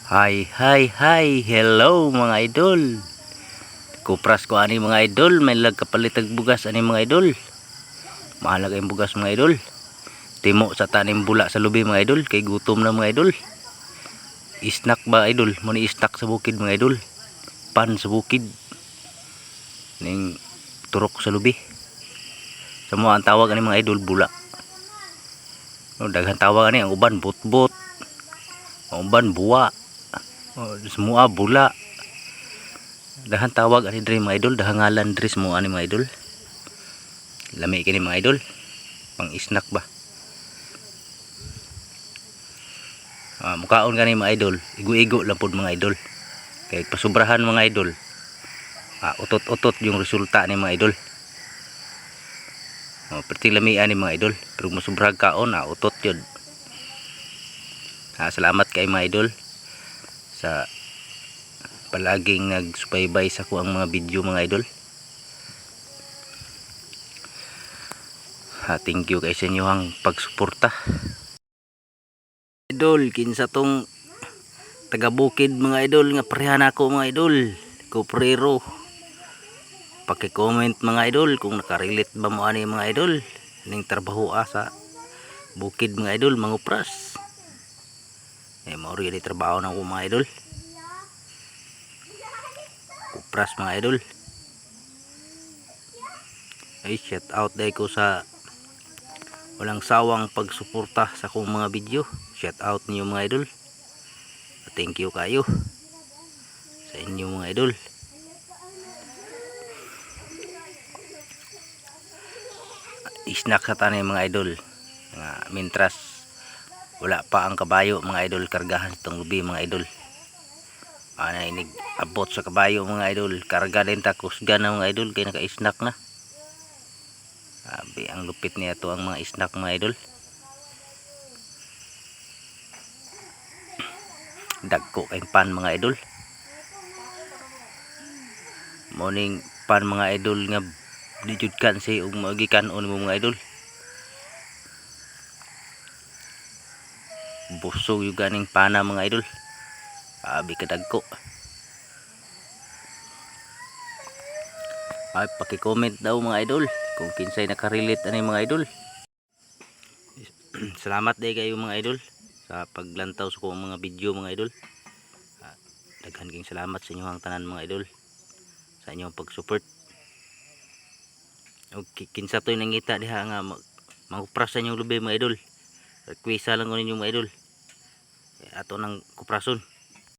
Hi, hello mga idol. Kupras ko ani mga idol, may lagkapalitag bugas ani mga idol. Mahalag ang bugas mga idol. Timo sa tanim bula sa lubi mga idol, kay gutom na mga idol. Snack ba idol? Muni snack sa bukid mga idol. Pan sa bukid. Ning turok sa lubi. Sa mo ang tawag ani mga idol bula. No, daghan tawag ani ang uban butbut. Ang uban buwa. Semua bula. Dahan tawag ani diri mga idol, dahan ngalan diri semua ani mga idol. Lami kini mga idol. Pang snack ba. Mukaon gani mga idol, igo-igo lang pud mga idol. Kay pasubrahan mga idol. Utot-utot yung resulta ni mga idol. Perti lami ani mga idol, pero masubrag kaon utot yun. Salamat kay mga idol sa palaging nagsubaybay sa ko ang mga video mga idol. Thank you kay sa inyo ang pagsuporta. Idol, kinsa tong taga-bukid mga idol nga parehan ako mga idol. Kuprero. Paki-comment mga idol kung nakarelate ba mo ani mga idol ning trabaho sa bukid mga idol, mangupras. Mao ri trabaho na ko mga idol. Kupras mga idol. Shout out day ko sa walang sawang pagsuporta sa akong mga video. Shout out niyo mga idol. Thank you kayo sa inyo mga idol. Snack sa tanay mga idol. Mintras wala pa ang kabayo mga idol, kargahan itong lubi mga idol. Inig abot sa kabayo mga idol, karga din takusgan na mga idol, kaya naka-snack na. Ang lupit niya to ang mga snack mga idol. Dagko kay pan mga idol. Morning pan mga idol nga dijud kansi ug magikan-on mo mga idol. Busog yung ganing pana mga idol. Kadagko. Paki-comment daw mga idol kung kinsay nakarelate ani mga idol. Salamat day kayo mga idol sa paglantaw sa kong mga video mga idol. Daghan king salamat sa inyong tanan mga idol, sa inyong pag-support. Kinsa to'y nangita diha nga mangupras sa inyong lubi mga idol. Request lang ko ninyo mga idol. Ato nang kuprason.